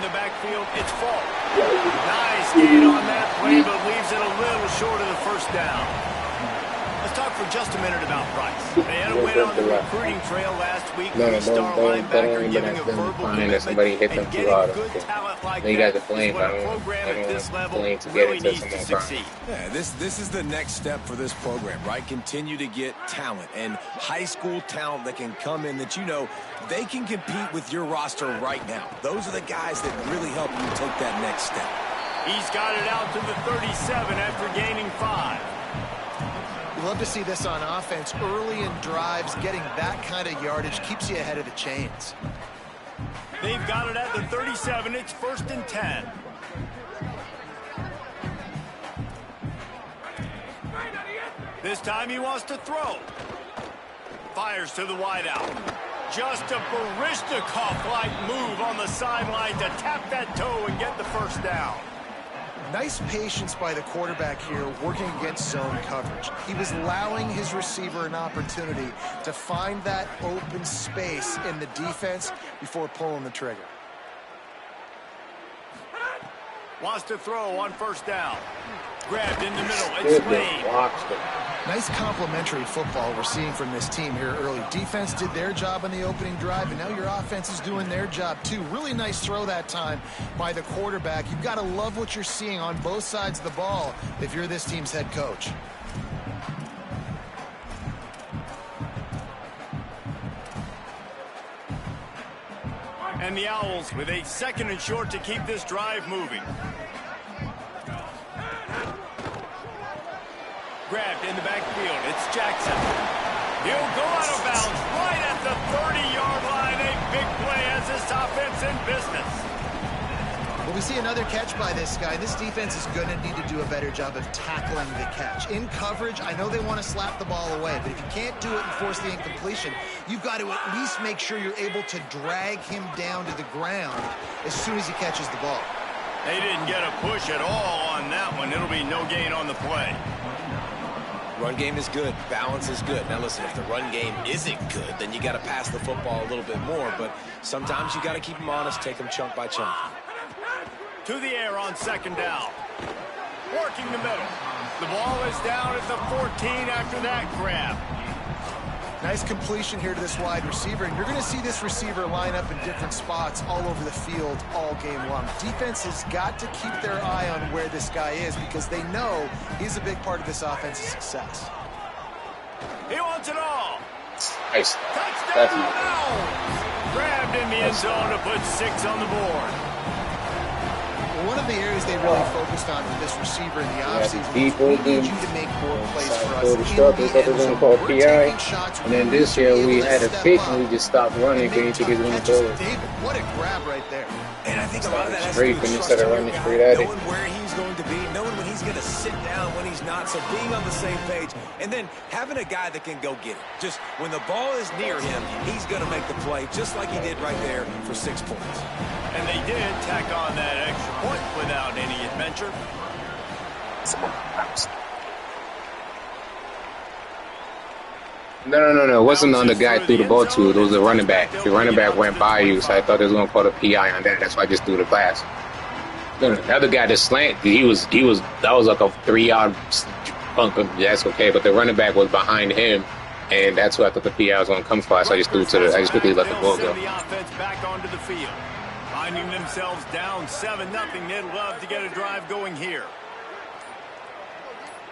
in the backfield. It's Falk. Nice gain on that play, but leaves it a little short of the first down. Let's talk for just a minute about Price. They had a win on the recruiting trail last week. Star linebacker giving a verbal commitment and getting good talent like that is what a program at this level really needs to succeed. Yeah, this is the next step for this program, right? Continue to get talent and high school talent that can come in that they can compete with your roster right now. Those are the guys that really help you take that next step. He's got it out to the 37 after gaining 5. Love to see this on offense. Early in drives, getting that kind of yardage keeps you ahead of the chains. They've got it at the 37. It's 1st and 10. This time he wants to throw. Fires to the wideout. Just a Barishnikov-like move on the sideline to tap that toe and get the first down. Nice patience by the quarterback here, working against zone coverage. He was allowing his receiver an opportunity to find that open space in the defense before pulling the trigger. Wants to throw on 1st down. Grabbed in the middle. It's Lane. Nice complementary football we're seeing from this team here early. Defense did their job on the opening drive, and now your offense is doing their job too. Really nice throw that time by the quarterback. You've got to love what you're seeing on both sides of the ball if you're this team's head coach. And the Owls with a 2nd and short to keep this drive moving. Grabbed in the backfield. It's Jackson. He'll go out of bounds right at the 30-yard line. A big play as this offense in business. Well, we see another catch by this guy. This defense is going to need to do a better job of tackling the catch. In coverage, I know they want to slap the ball away, but if you can't do it and force the incompletion, you've got to at least make sure you're able to drag him down to the ground as soon as he catches the ball. They didn't get a push at all on that one. It'll be no gain on the play. Run game is good. Balance is good. Now, listen, if the run game isn't good, then you got to pass the football a little bit more. But sometimes you got to keep them honest, take them chunk by chunk. To the air on 2nd down. Working the middle. The ball is down at the 14 after that grab. Nice completion here to this wide receiver, and you're going to see this receiver line up in different spots all over the field all game long. Defense has got to keep their eye on where this guy is because they know he's a big part of this offense's success. He wants it all. Nice. Touchdown! Grabbed in the end zone to put 6 on the board. One of the areas they really focused on with this receiver in the offseason was we need you to make more plays for us. And then this year we had a pick and we just stopped running because he was going to go. David, what a grab right there. And I think a lot of that has to do with trusting knowing where he's going to be, knowing when he's going to sit down, when he's not, so being on the same page, and then having a guy that can go get it. Just when the ball is near him, he's going to make the play, just like he did right there for 6 points. And they did tack on that extra point without any adventure. No. It wasn't on the guy threw the ball to. It was the running back. The running back went by you, so I thought they was going to call the PI on that. That's why I just threw the pass. No, the other guy that slant, that was like a 3-yard bunk. That's okay, but the running back was behind him, and that's what I thought the PI was going to come for. So I just quickly let the ball go. The offense back onto the field. Finding themselves down 7-0, they'd love to get a drive going here.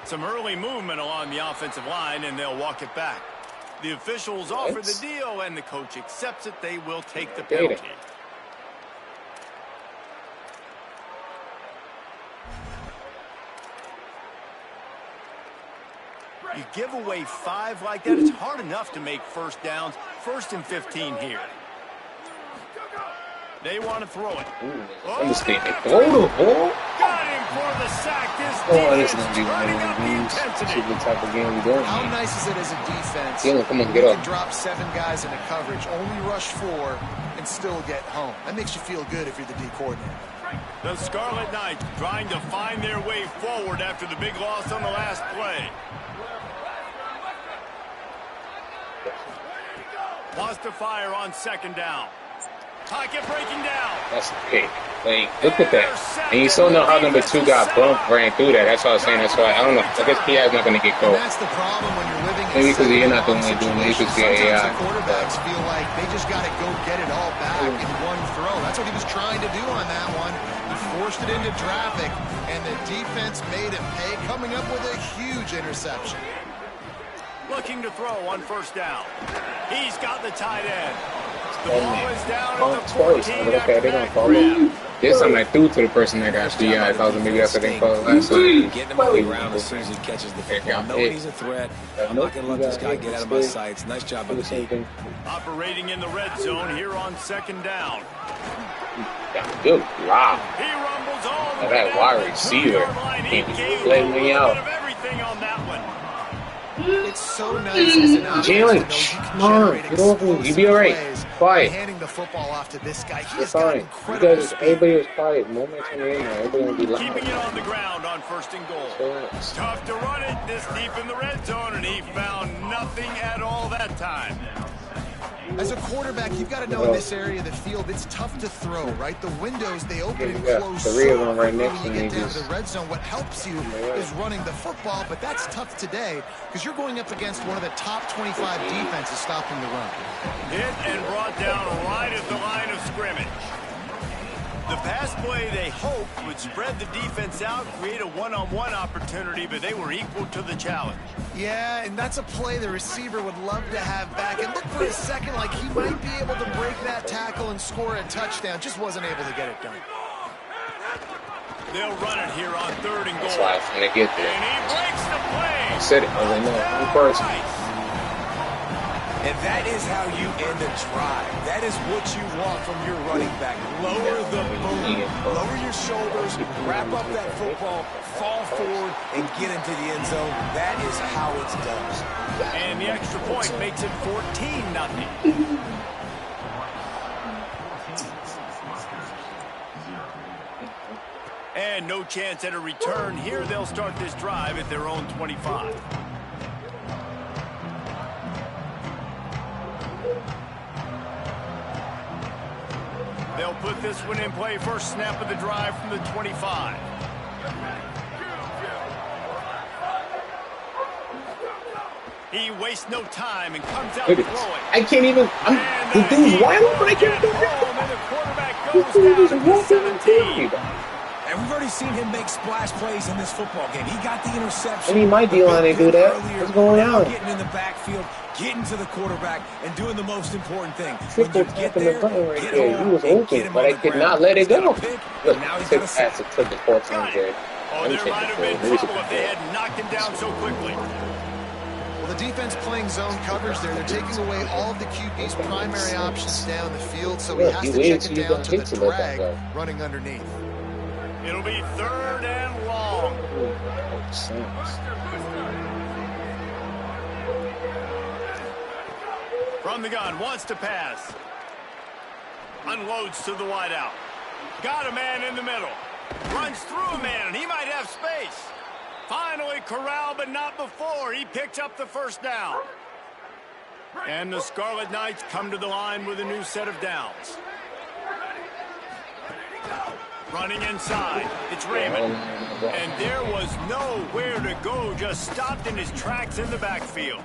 Some early movement along the offensive line, and they'll walk it back. The officials offer the deal, and the coach accepts it. They will take the penalty. You give away 5 like that, it's hard enough to make first downs. 1st and 15 here. They want to throw it. Understatement. Got him for the sack. This is going to be one of the games. This is the type of game we don't How nice is it as a defense? Come on, get up. You can drop 7 guys into coverage, only rush 4, and still get home. That makes you feel good if you're the D coordinator. The Scarlet Knights trying to find their way forward after the big loss on the last play. Wants to fire on 2nd down. Pocket breaking down. That's a pick. Like, look at that. And you still know how number 2 got bumped, ran through that. That's what I was saying. That's why I don't know. I guess PI is not going to get And called. that's the problem when you're living in Maybe because you're not the second one and doing it. You could situations. see AI. Sometimes the quarterbacks feel like they just got to go get it all back in one throw. That's what he was trying to do on that one. He forced it into traffic, and the defense made him pay, coming up with a huge interception. Looking to throw on first down. He's got the tight end. The ball is down at the 14 okay, they're going to call him. This time I threw to the person that got PI. I thought maybe that's what they called last time. Getting him on the ground as soon as he catches the football. Knowing he's a threat, I'm not going to let this guy get out of my sights. Nice job by the team. Operating in the red zone here on second down. Good wow. He rumbles all Now that wide receiver can't play me out. Everything on that one. It's so nice as an offense to know you Jalen, can come on, generate get over it. You be alright. plays by Quiet. handing the football off to this guy. You're He's got fine. You incredible guys, speed. everybody was quiet. Moment in there. Everybody gonna be loud. Keeping it on the ground on first and goal. Relax. Tough to run it this deep in the red zone, and he found nothing at all that time. As a quarterback, you've got to know in this area of the field, it's tough to throw, right? The windows, they open and close three of so them right quickly next when to you me, get down to just- the red zone. What helps you is running the football, but that's tough today because you're going up against one of the top 25 defenses stopping the run. Hit and brought down right at the line of scrimmage. The pass play they hoped would spread the defense out, create a one-on-one opportunity, but they were equal to the challenge. Yeah, and that's a play the receiver would love to have back. And look for a second like he might be able to break that tackle and score a touchdown. Just wasn't able to get it done. They'll run it here on third and goal. That's why I was gonna get there. And he breaks the play. I said it. I was like, no, I'm first. And that is how you end a drive. That is what you want from your running back. Lower the boom, lower your shoulders, wrap up that football, fall forward, and get into the end zone. That is how it's done. And the extra point makes it 14-0. And no chance at a return. Here they'll start this drive at their own 25. They'll put this one in play. First snap of the drive from the 25. He wastes no time and comes out Look at throwing. this. I can't even. The dude's wide open. I can't do And the quarterback goes This dude is down at the walking 17. And we've already seen him make splash plays in this football game. He got the interception. I mean, my D-line ain't do that. Earlier, What's going now on? Getting in the backfield, getting to the quarterback, and doing the most important thing. Triple When you get tapping the there, button right get there. home He was and get open, him but on I the could ground. not let it He's got go. a pick, Look, and now he's took got a sack. pass. It took the 4 times there. Oh, there might have been trouble if they had knocked him down so quickly. Well, the defense playing zone coverage there. They're taking away all of the QB's primary options down the field, so he Look, has you to wait check till it you down got to hit the to let that drag go. running underneath. It'll be third and long. From the gun, wants to pass. Unloads to the wideout. Got a man in the middle. Runs through a man, and he might have space. Finally corralled, but not before. He picked up the first down. And the Scarlet Knights come to the line with a new set of downs. Running inside. It's Raymond. And there was nowhere to go. Just stopped in his tracks in the backfield.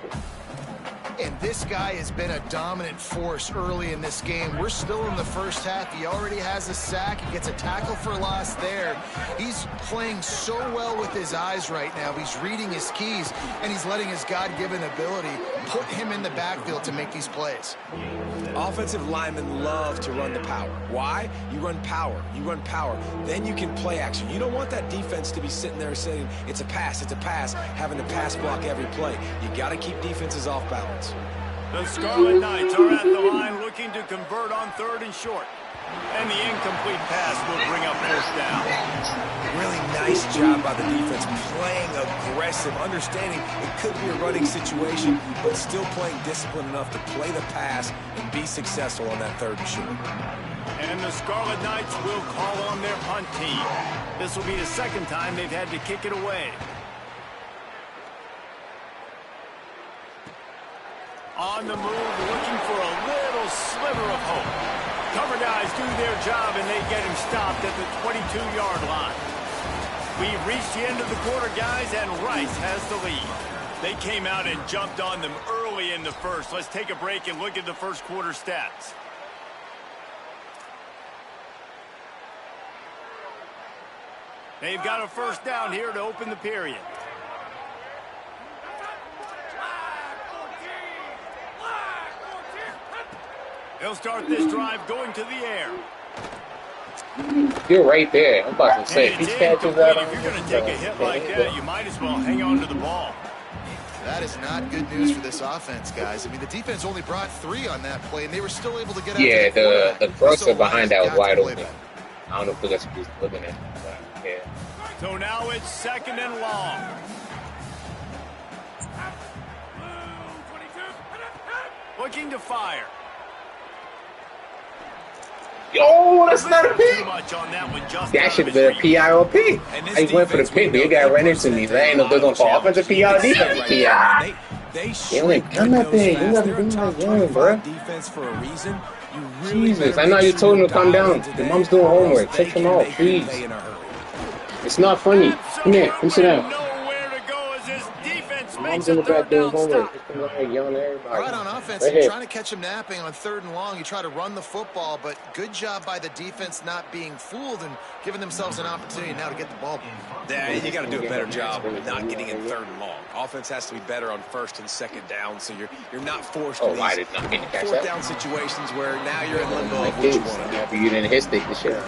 And this guy has been a dominant force early in this game. We're still in the first half. He already has a sack. He gets a tackle for loss there. He's playing so well with his eyes right now. He's reading his keys, and he's letting his God-given ability put him in the backfield to make these plays. Offensive linemen love to run the power. Why? You run power. You run power. Then you can play action. You don't want that defense to be sitting there saying, it's a pass, having to pass block every play. You got to keep defenses off balance. The Scarlet Knights are at the line looking to convert on third and short. And the incomplete pass will bring up first down. Really nice job by the defense, playing aggressive, understanding it could be a running situation, but still playing disciplined enough to play the pass and be successful on that third and short. And the Scarlet Knights will call on their punt team. This will be the second time they've had to kick it away. On the move, looking for a little sliver of hope. Cover guys do their job, and they get him stopped at the 22-yard line. We've reached the end of the quarter, guys, and Rice has the lead. They came out and jumped on them early in the first. Let's take a break and look at the first quarter stats. They've got a first down here to open the period. They'll start this drive going to the air. You're right there. I'm about to say, if he catches that, if you're going to take a hit like that, you might as well hang on to the ball. That is not good news for this offense, guys. I mean, the defense only brought 3 on that play, and they were still able to get out. Yeah, the crosser behind that was wide open. I don't know if that's what he's looking at. But yeah. So now it's second and long. Looking to fire. Oh, that's not a pick. That should have been a PI or P. I went for the pick, but you got ran into me. I ain't know if they're going to call offensive PI or defensive PI. They ain't done that thing. You got to do that game, bro. Jesus, I know you told him to come down. The mom's doing homework. Take him out, please. It's not funny. Come here. Come sit down. Mom's in the back doing homework. Yelling at everybody. Right on offense, you're trying to catch him napping on 3rd and long. You try to run the football, but good job by the defense not being fooled and giving themselves an opportunity now to get the ball. Yeah, you got to do a better job of not getting in 3rd and long. Offense has to be better on 1st and 2nd down, so you're not forced to these 4th down situations where now you're in limbo of what you want to do. You didn't hit stick the shit.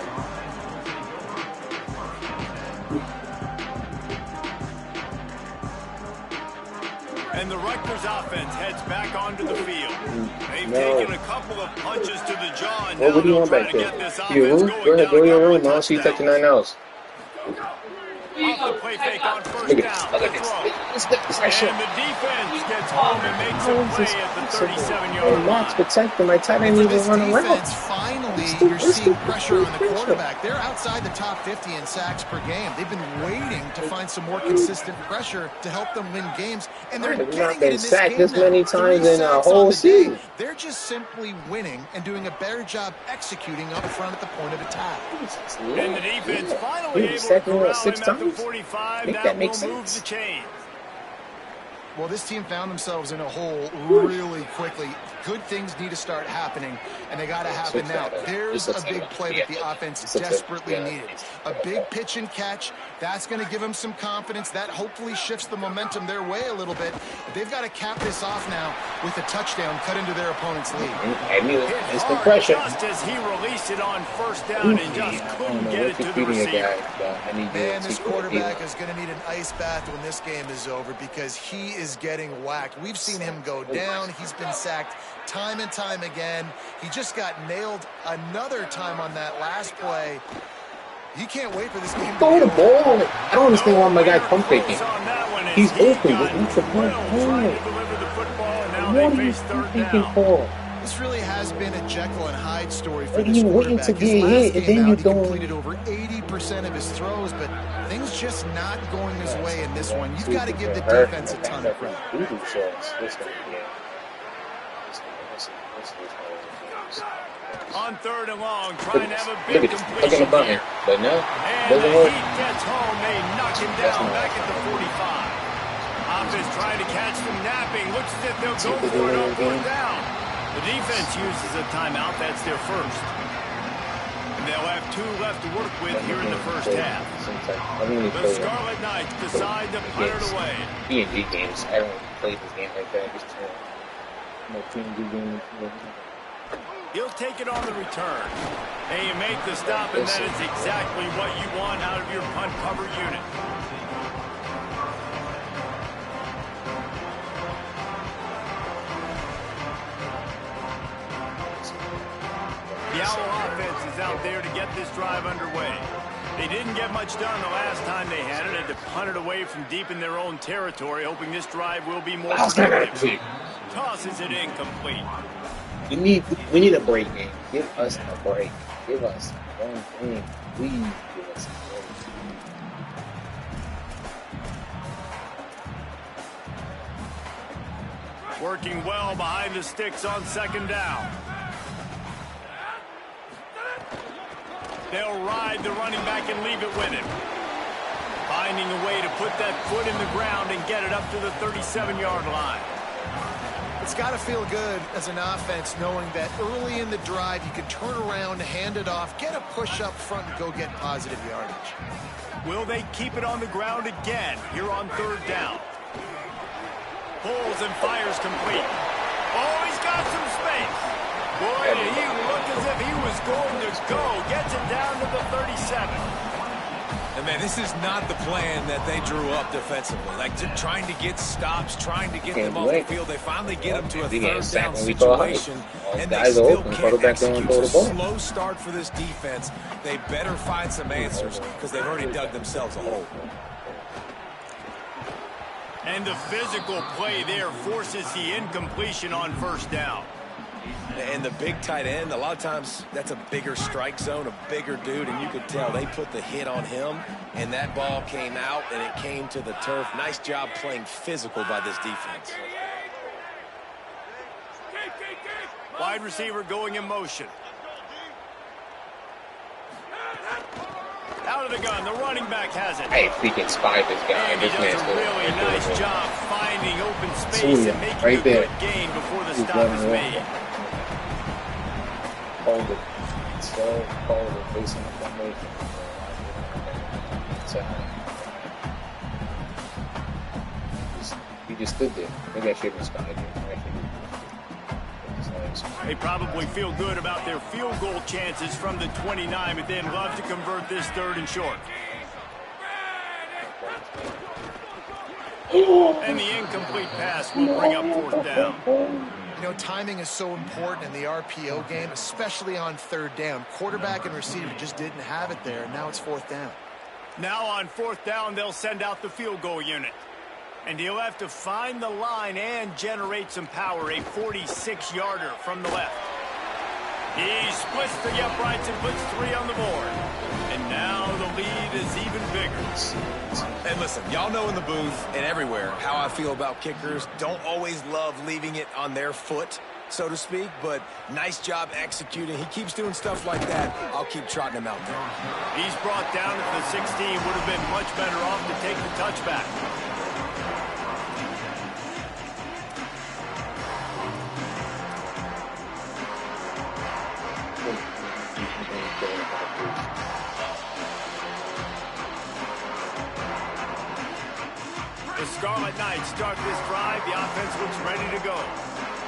And the Rutgers offense heads back onto the field. They've taken a couple of punches to the jaw, and now they'll try to get this offense going. Go ahead, go in your room. I don't see you touching nothing else. Off the play fake on first down. Look at this. And the defense gets home and makes a play at the 37-yard line. Max protecting my tight end even run around. Finally, you're seeing pressure on the quarterback. They're outside the top 50 in sacks per game. They've been waiting to find some more consistent pressure to help them win games, and they're getting it in this game this many times in a whole season. They're just simply winning and doing a better job executing up front at the point of attack. And the defense finally able to corral him at the 45. That will move the chains. Well, this team found themselves in a hole really quickly. Good things need to start happening, and they got to happen now. There's a big play that the offense desperately needed. A big pitch and catch. That's going to give them some confidence. That hopefully shifts the momentum their way a little bit. They've got to cap this off now with a touchdown cut into their opponent's lead. It's the pressure. Just as he released it on first down and just couldn't get it to the receiver. Man, this quarterback is going to need an ice bath when this game is over because he is getting whacked. We've seen him go down. He's been sacked time and time again. He just got nailed another time on that last play. You can't wait for this game to throw the ball. I don't understand why my guy pump faking. He's open. What's the point? What are you thinking for? This really has been a Jekyll and Hyde story for this quarterback. Waiting to get hit, and then you completed over 80% of his throws, but things just not going his way in this one. You've got to give the defense a ton of credit. On 3rd and long, trying to have a big completion. Look at the button, but no, doesn't work. He gets home, they knock him down back at the 45. Offense trying to catch them napping. Looks as if they'll go for it on 4th down. The defense uses a timeout. That's their first. And they'll have 2 left to work with here in the first half. The Scarlet Knights decide to punt it away. PNG games. I don't play this game like that. Just no PNG game. He'll take it on the return. And you make the stop, and that is exactly what you want out of your punt cover unit. The Owl offense is out there to get this drive underway. They didn't get much done the last time they had it, and to punt it away from deep in their own territory, hoping this drive will be more productive. Tosses it incomplete. We need a break game. Give us a break. Give us one thing. Please give us a break. Working well behind the sticks on 2nd down. They'll ride the running back and leave it with him. Finding a way to put that foot in the ground and get it up to the 37-yard line. It's got to feel good as an offense knowing that early in the drive you can turn around, hand it off, get a push up front, and go get positive yardage. Will they keep it on the ground again here on 3rd down? Pulls and fires complete. Oh, he's got some space. Boy, did he look as if he was going to go. Gets it down to the 37. And, man, this is not the plan that they drew up defensively. Like, trying to get stops, trying to get them off the field. They finally get them to a 3rd down situation, and they still can't execute. It's a slow start for this defense. They better find some answers because they've already dug themselves a hole. And the physical play there forces the incompletion on 1st down. And the big tight end, a lot of times that's a bigger strike zone, a bigger dude, and you could tell they put the hit on him, and that ball came out, and it came to the turf. Nice job playing physical by this defense. Wide receiver going in motion. Out of the gun, the running back has it. Hey, we can spy this guy. And he does a really nice job finding open space and making a good gain before the stop is made. Hold it. Hold it. Facing the formation. He just stood there. Maybe I should have spied him. They probably feel good about their field goal chances from the 29, but they'd love to convert this 3rd and short. And the incomplete pass will bring up 4th down. You know, timing is so important in the RPO game, especially on 3rd down. Quarterback and receiver just didn't have it there, and now it's 4th down. Now on 4th down, they'll send out the field goal unit. And he'll have to find the line and generate some power, a 46-yarder from the left. He splits the uprights and puts 3 on the board. And now the lead is even bigger. And listen, y'all know in the booth and everywhere how I feel about kickers. Don't always love leaving it on their foot, so to speak, but nice job executing. He keeps doing stuff like that. I'll keep trotting him out there. He's brought down at the 16. Would have been much better off to take the touchback. The Scarlet Knights start this drive. The offense looks ready to go.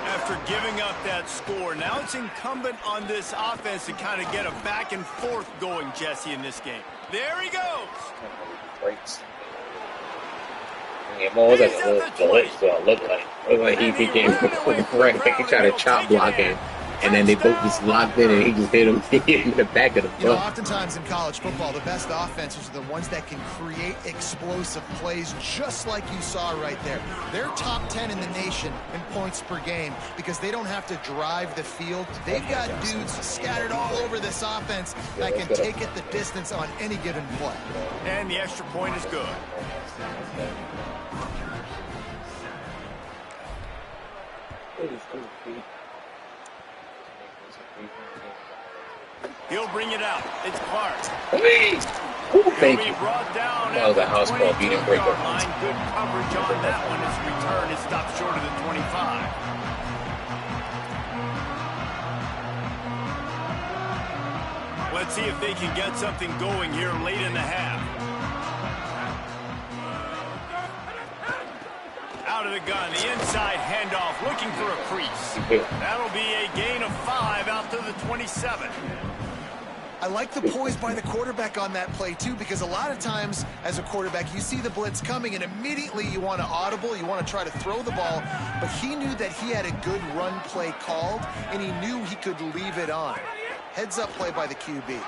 After giving up that score, now it's incumbent on this offense to kind of get a back and forth going, Jesse, in this game. There he goes. Breaks. Yeah, what was that? Look like he became right. He tried to chop block him. And then they both just locked in, and he just hit him in the back of the butt. You know, oftentimes in college football, the best offenses are the ones that can create explosive plays, just like you saw right there. They're top 10 in the nation in points per game because they don't have to drive the field. They've got dudes scattered all over this offense that can take it the distance on any given play. And the extra point is good. He'll bring it out. It's Clark. Please. Ooh, thank you. That was a house ball. He didn't break up. Good coverage on that one. His return is stopped short of the 25. Let's see if they can get something going here late in the half. Out of the gun, the inside handoff, looking for a crease. That'll be a gain of 5 out to the 27. I like the poise by the quarterback on that play, too, because a lot of times as a quarterback, you see the blitz coming, and immediately you want to audible, you want to try to throw the ball, but he knew that he had a good run play called, and he knew he could leave it on. Heads-up play by the QB.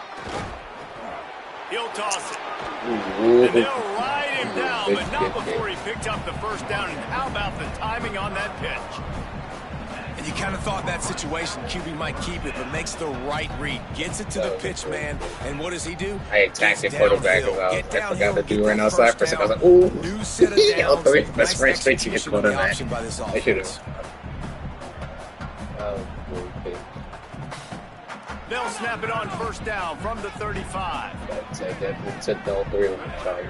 He'll toss it. And they'll ride him down, but not before he picked up the first down. And how about the timing on that pitch? And you kind of thought that situation, QB might keep it, but makes the right read. Gets it to the pitch man, and what does he do? I attacked the quarterback. I forgot to do right outside for a second. I was like, ooh. New set of downs. That's right, straight to the quarterback. I should have. They'll snap it on first down from the 35. It's a dull 3 sorry.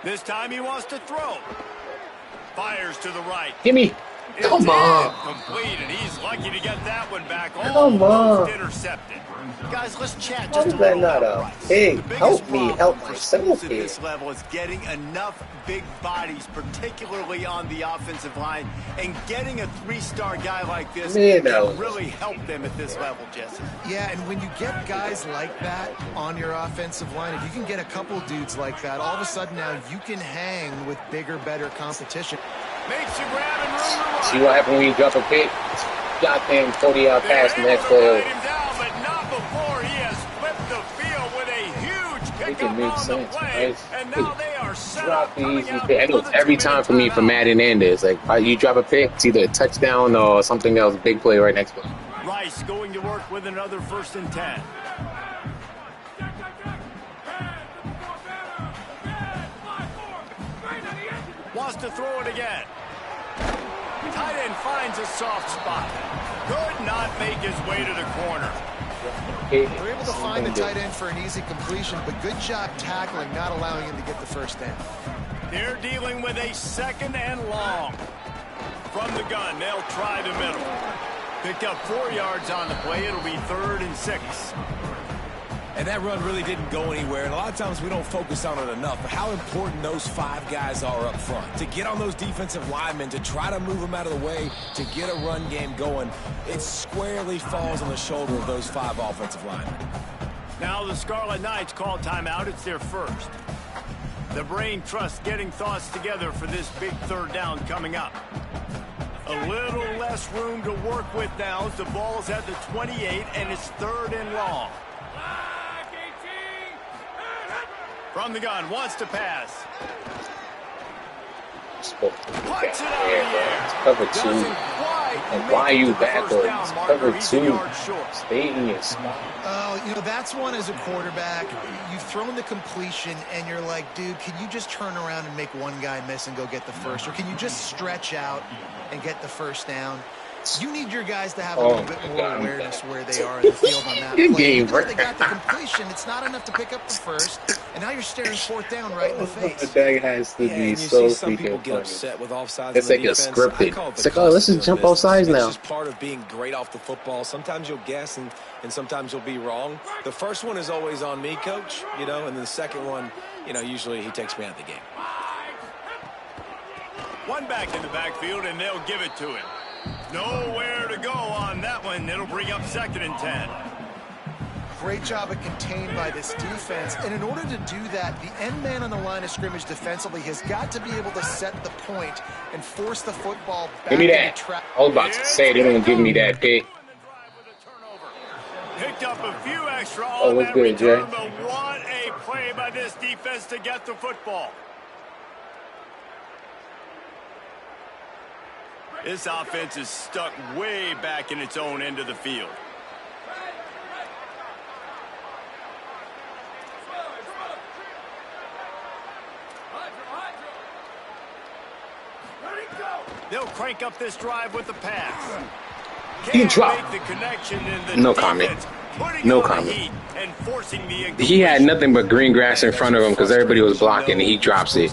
This time he wants to throw. Fires to the right. Give me. Come on. Complete, and he's lucky to get that one back. Come on. Intercepted. Guys, let's chat How just is a that little not about a Rice. big? Help me, help for myself schools at here. this level is getting enough big bodies, particularly on the offensive line, and getting a 3-star guy like this can really help them at this level, Jesse. Yeah, and when you get guys like that on your offensive line, if you can get a couple dudes like that, all of a sudden now you can hang with bigger, better competition. Makes you grab and room to run. See what happened when you drop a pick? Goddamn 40-yard pass from that play. But not before he has flipped the field with a huge It pickup can make on sense, the play. right? And now they are set Drop up the coming easy out pick. I know for the every 2-minute time for me for timeout. Madden Enders, like you drop a pick, it's either a touchdown or something else, big play right next to it. Rice going to work with another 1st and 10. Wants to throw it again. Tight end finds a soft spot. Could not make his way to the corner. They're able to find the tight end for an easy completion, but good job tackling, not allowing him to get the first down. They're dealing with a 2nd and long. From the gun, they'll try the middle. Picked up 4 yards on the play. It'll be 3rd and 6. And that run really didn't go anywhere. And a lot of times we don't focus on it enough. But how important those 5 guys are up front. To get on those defensive linemen, to try to move them out of the way, to get a run game going, it squarely falls on the shoulder of those 5 offensive linemen. Now the Scarlet Knights call timeout. It's their first. The Brain Trust getting thoughts together for this big 3rd down coming up. A little less room to work with now as the ball's at the 28 and it's 3rd and long. From the gun, wants to pass. Puts it out of the air. It's cover 2. And why are you backwards? Cover 2. Stay in your spot. Oh, you know, that's one as a quarterback. You've thrown the completion, and you're like, dude, can you just turn around and make one guy miss and go get the first? Or can you just stretch out and get the first down? You need your guys to have a little bit more awareness where they are in the field on that play. Even though they got the completion, it's not enough to pick up the first, and now you're staring 4th down right in the face. That has to be so freaking funny. With offsides it's like a scripted. It's like, oh, let's just jump off sides now. It's just part of being great off the football. Sometimes you'll guess and sometimes you'll be wrong. The first one is always on me, Coach, you know, and then the second one, you know, usually he takes me out of the game. One back in the backfield, and they'll give it to him. Nowhere to go on that one. It'll bring up 2nd and 10. Great job of contained by this defense. And in order to do that, the end man on the line of scrimmage defensively has got to be able to set the point and force the football back. Give me that. I was about to say they don't give me that pick. Picked up a few extra on that good, return, Jay? but what a play by this defense to get the football. This offense is stuck way back in its own end of the field. They'll crank up this drive with the pass. He dropped. Make the connection in the No defense, comment. No comment. and forcing the He had nothing but green grass in front of him because everybody was blocking, and he drops it.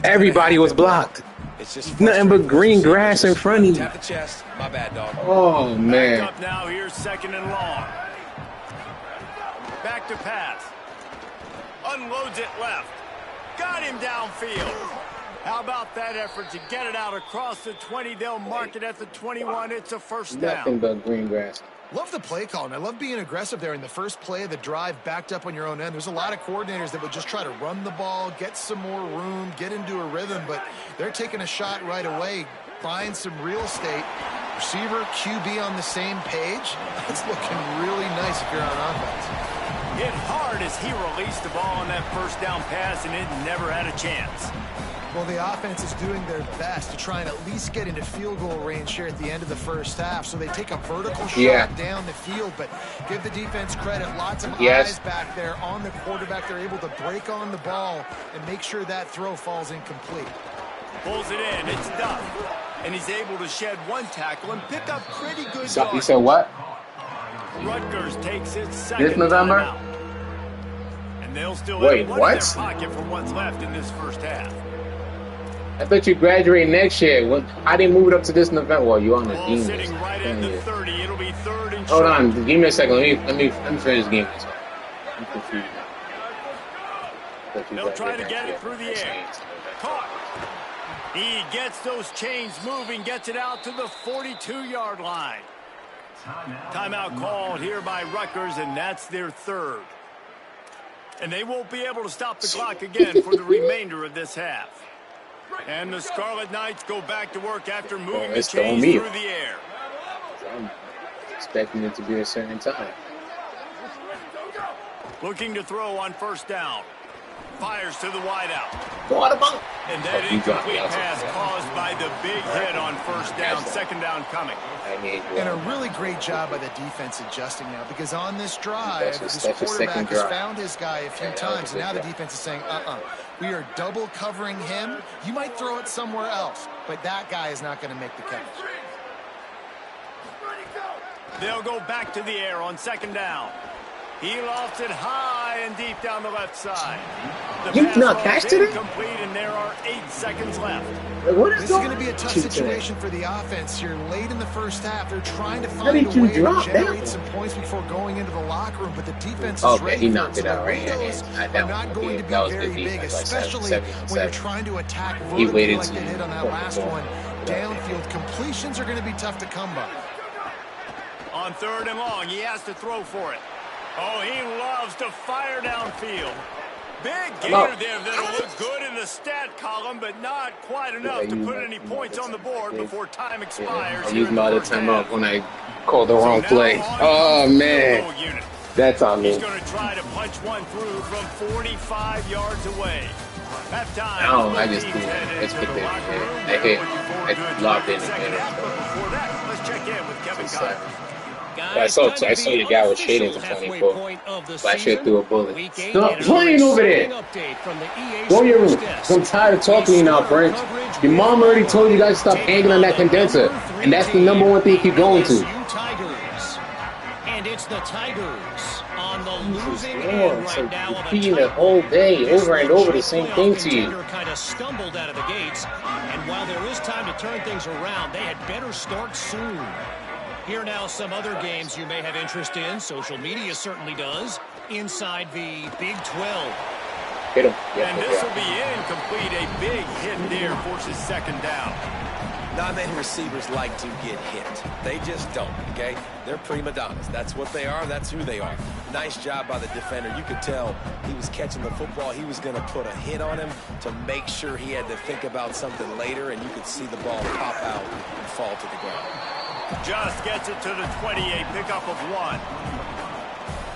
Everybody was blocked. It's just nothing but green grass in front of you. Tap the chest. My bad, dog. Oh, man. Back up now. Here's 2nd and long. Back to pass. Unloads it left. Got him downfield. How about that effort to get it out across the 20? They'll mark it at the 21. It's a 1st down. Nothing but green grass. Love the play call, and I love being aggressive there in the first play of the drive, backed up on your own end. There's a lot of coordinators that would just try to run the ball, get some more room, get into a rhythm, but they're taking a shot right away, find some real estate. Receiver, QB on the same page. That's looking really nice if you're on offense. Hit hard as he released the ball on that 1st down pass, and it never had a chance. Well, the offense is doing their best to try and at least get into field goal range here at the end of the first half. So they take a vertical shot down the field, but give the defense credit. Lots of eyes back there on the quarterback. They're able to break on the ball and make sure that throw falls incomplete. Pulls it in. It's Duff. And he's able to shed one tackle and pick up pretty good So, you yards. said what? Rutgers takes its This second November? timeout. And they'll still Wait, have one what? in their pocket for what's left in this first half. I thought you graduate next year. How do you move it up to this November? Well, you on the Ball team. sitting right at the 30. It'll be third and Hold short. on, give me a second. Let me finish this game. I'm confused. They'll try to get it through the air. Caught. He gets those chains moving, gets it out to the 42-yard line. Timeout called here by Rutgers, and that's their third. And they won't be able to stop the clock again for the remainder of this half. And the Scarlet Knights go back to work after moving the chains through the air. I'm expecting it to be a certain time. Looking to throw on first down. Fires to the wideout. And that incomplete pass caused by the big hit on first down. Second down coming. And a really great job by the defense adjusting now, because on this drive, this quarterback has found his guy a few times, and now the defense is saying, we are double covering him. You might throw it somewhere else, but that guy is not going to make the catch. They'll go back to the air on second down. He lofts it high and deep down the left side. The pass not catch is today? incomplete, and there are 8 seconds left. This is going to be a tough situation for the offense here. Late in the first half, they're trying to find a way to generate some points before going into the locker room, but the defense is ready. He knocked it out right here. Are not going to be very big, especially when you're trying to attack vertically like they did on that last one. Downfield completions are going to be tough to come by. On third and long, he has to throw for it. Oh, he loves to fire downfield. Big gainer there that'll look good in the stat column, but not quite enough to put any points on the board before time expires. I used my other time up when I called the wrong play. Oh, man. That's on me. He's going to try to punch one through from 45 yards away. No, I just threw it. It's good there. I hit. I locked in again. Before that, let's check in with Kevin Connors. I saw the guy was shading for 24. Last year threw a bullet. Stop playing over there! Go in your room. I'm tired of talking to you now, French. Your mom already told you guys to stop hanging on that condenser. And that's the number one thing you keep going to. And it's the Tigers on the losing end right now. Repeating the whole day, over and over, the same thing to you. Kind of stumbled out of the gates. And while there is time to turn things around, they had better start soon. Here now some other games you may have interest in. Social media certainly does. Inside the Big 12. Hit him. And this will be incomplete. A big hit there forces second down. Non-man receivers like to get hit. They just don't, okay? They're prima donnas. That's what they are. That's who they are. Nice job by the defender. You could tell he was catching the football. He was going to put a hit on him to make sure he had to think about something later, and you could see the ball pop out and fall to the ground. Just gets it to the 20, a pickup of 1.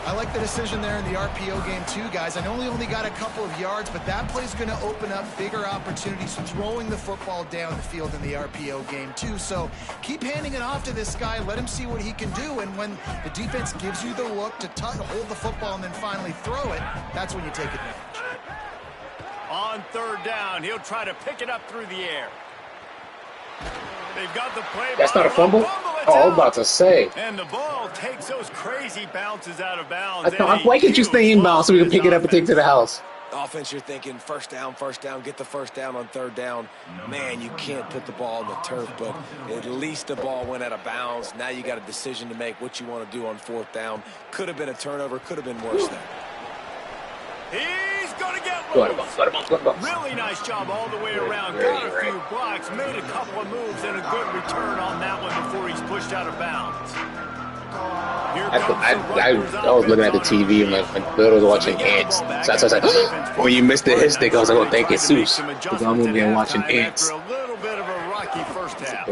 I like the decision there in the RPO game too, guys. I know he only got a couple of yards, but that play's going to open up bigger opportunities throwing the football down the field in the RPO game too. So keep handing it off to this guy. Let him see what he can do. And when the defense gives you the look to hold the football and then finally throw it, that's when you take advantage. On third down, he'll try to pick it up through the air. They've got the play. That's not a fumble? Oh, I was about to say. And the ball takes those crazy bounces out of bounds. Why can't you stay inbound so we can pick it up and take it to the house? Offense, you're thinking first down, get the first down on third down. Man, you can't put the ball on the turf, but at least the ball went out of bounds. Now you got a decision to make what you want to do on fourth down. Could have been a turnover, could have been worse there. He's going to get loose. Really nice job all the way around. Got a few blocks, made a couple of moves, and a good return on that one before he's pushed out of bounds. I was looking at the TV and my daughter was watching Ants. So I was like, when you missed the hit stick, I was like, oh, thank you, Seuss. Because I'm going to be watching Ants. A little bit of a rocky first half.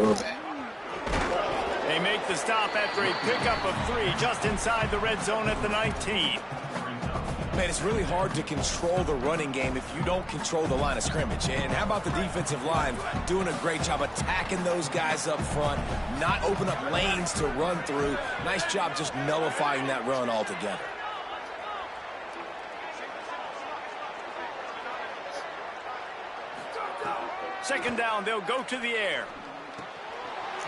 They make the stop after a pickup of 3 just inside the red zone at the 19. Man, it's really hard to control the running game if you don't control the line of scrimmage. And how about the defensive line doing a great job attacking those guys up front, not open up lanes to run through. Nice job just nullifying that run altogether. Second down, they'll go to the air.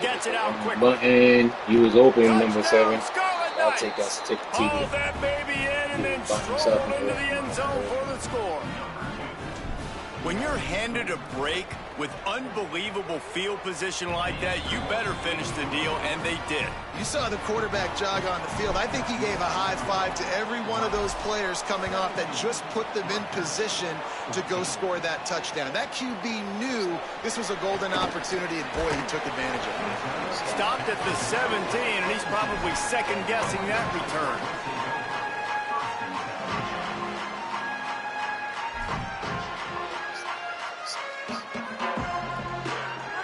Gets it out quickly. Button, you was open, number 7. Scarlet I'll Knights. take us to take the Hauled TV. that baby in and then Find yourself strolled in into there. the end zone for the score. When you're handed a break with unbelievable field position like that, you better finish the deal, and they did. You saw the quarterback jog on the field. I think he gave a high five to every one of those players coming off that just put them in position to go score that touchdown. That QB knew this was a golden opportunity, and boy, he took advantage of it. Stopped at the 17, and he's probably second-guessing that return.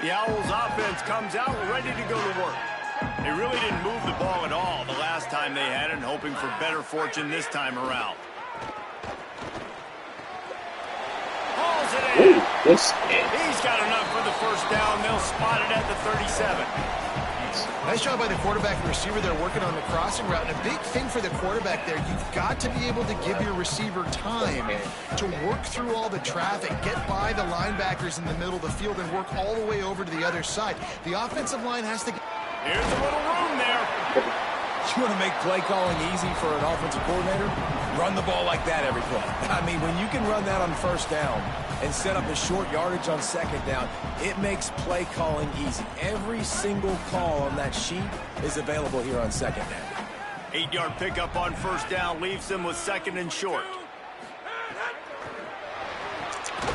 The Owls offense comes out ready to go to work. They really didn't move the ball at all the last time they had it, hoping for better fortune this time around. Hauls it in. He's got enough for the first down. They'll spot it at the 37. Nice job by the quarterback and receiver there working on the crossing route. And a big thing for the quarterback there, you've got to be able to give your receiver time to work through all the traffic, get by the linebackers in the middle of the field, and work all the way over to the other side. The offensive line has to... Here's a little room there. You want to make play calling easy for an offensive coordinator? Run the ball like that every play. I mean, when you can run that on first down and set up a short yardage on second down, it makes play calling easy. Every single call on that sheet is available here on second down. 8-yard pickup on first down leaves them with second and short.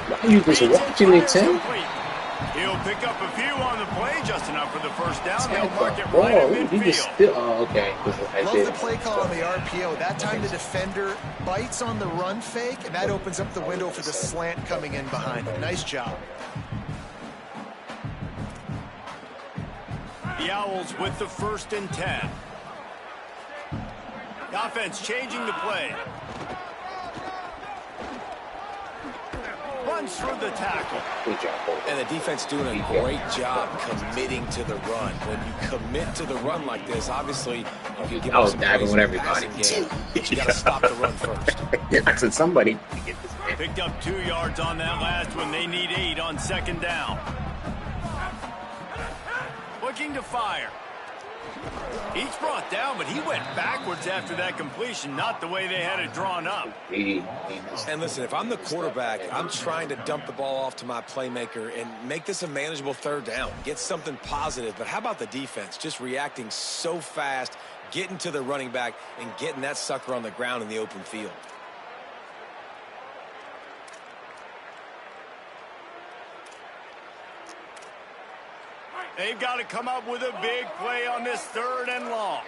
Why are you just watching it, Tim? He'll pick up a few on the play, just enough for the first down. They'll Oh, mark it right in he just midfield. still. Oh, okay. Love the play call on the RPO. That time the defender bites on the run fake, and that opens up the window for the slant coming in behind him. Nice job. The Owls with the 1st and 10. The offense changing the play. Runs through the tackle. Good job, Cole. And the defense doing a great job committing to the run. When you commit to the run like this, obviously, you can give I was some diving praise with in the everybody. passing game, but you got to stop the run first. I said somebody. Get this man. Picked up 2 yards on that last one. They need 8 on second down. Looking to fire. He's brought down, but he went backwards after that completion, not the way they had it drawn up. And listen, if I'm the quarterback, I'm trying to dump the ball off to my playmaker and make this a manageable third down, get something positive. But how about the defense? Just reacting so fast, getting to the running back, and getting that sucker on the ground in the open field. They've got to come up with a big play on this 3rd and long.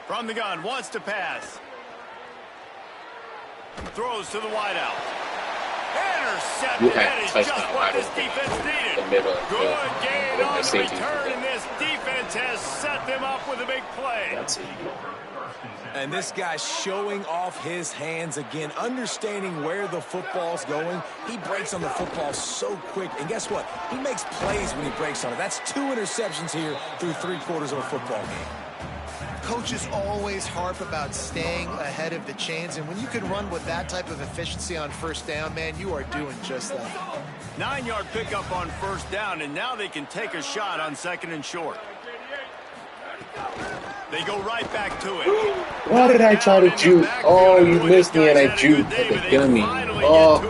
From the gun, wants to pass. Throws to the wideout. Intercepted. That is just what this defense needed. Good gain on the return, and this defense has set them up with a big play. And this guy's showing off his hands again, understanding where the football's going. He breaks on the football so quick. And guess what? He makes plays when he breaks on it. That's 2 interceptions here through 3/4 of a football game. Coaches always harp about staying ahead of the chains, and when you can run with that type of efficiency on first down, man, you are doing just that. 9-yard pickup on first down, and now they can take a shot on second and short. They go right back to it. Why did I try to juke? Oh, you missed me and I juked like a dummy. Oh,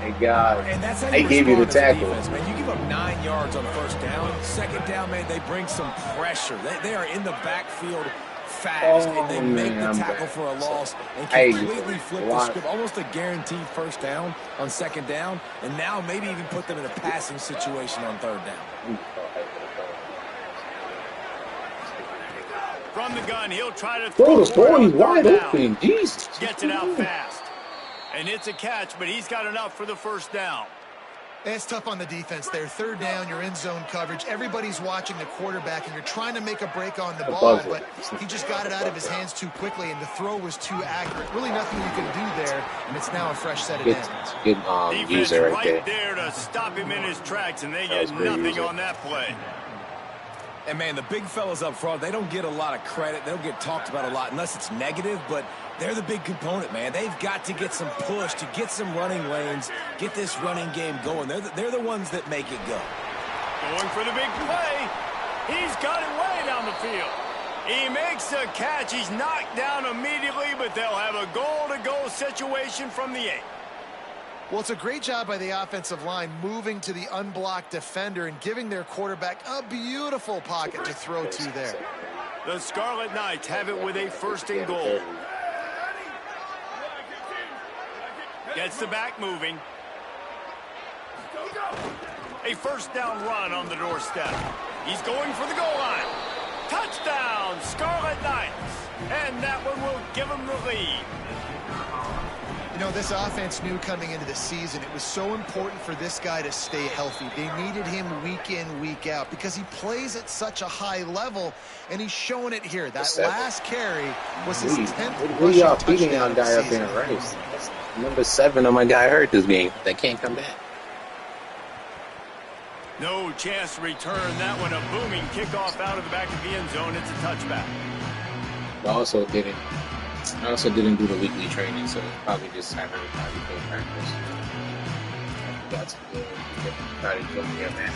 my God. And that's how I gave you the tackle. Defense, man. You give up 9 yards on first down. Second down, man, they bring some pressure. They are in the backfield fast, and they make the tackle for a loss and completely flip the script. Almost a guaranteed first down on second down, and now maybe even put them in a passing situation on third down. From the gun, he'll try to throw Bro, the ball is wide open. Jesus. Gets it out fast. And it's a catch, but he's got enough for the first down. It's tough on the defense there. Third down, you're in zone coverage. Everybody's watching the quarterback, and you're trying to make a break on the ball, but he just got it out of his hands too quickly, and the throw was too accurate. Really nothing you can do there, and it's now a fresh set of downs. Good user right there. Right there to stop him in his tracks, and they get nothing on that play. And, man, the big fellas up front, they don't get a lot of credit. They don't get talked about a lot unless it's negative, but they're the big component, man. They've got to get some push, to get some running lanes, get this running game going. They're the ones that make it go. Going for the big play. He's got it way down the field. He makes the catch. He's knocked down immediately, but they'll have a goal-to-goal situation from the 8. Well, it's a great job by the offensive line moving to the unblocked defender and giving their quarterback a beautiful pocket to throw to there. The Scarlet Knights have it with a 1st and goal. Gets the back moving. A 1st down run on the doorstep. He's going for the goal line. Touchdown, Scarlet Knights. And that one will give them the lead. You know, this offense knew coming into the season it was so important for this guy to stay healthy. They needed him week in, week out because he plays at such a high level, and he's showing it here. That last carry was his 10th rushing touchdown of the season. That's number 7 on my guy hurt this game. They can't come back. No chance to return that one. A booming kickoff out of the back of the end zone. It's a touchback. I also didn't do the weekly training, so probably just haven't played practice. Got to try to join me on that.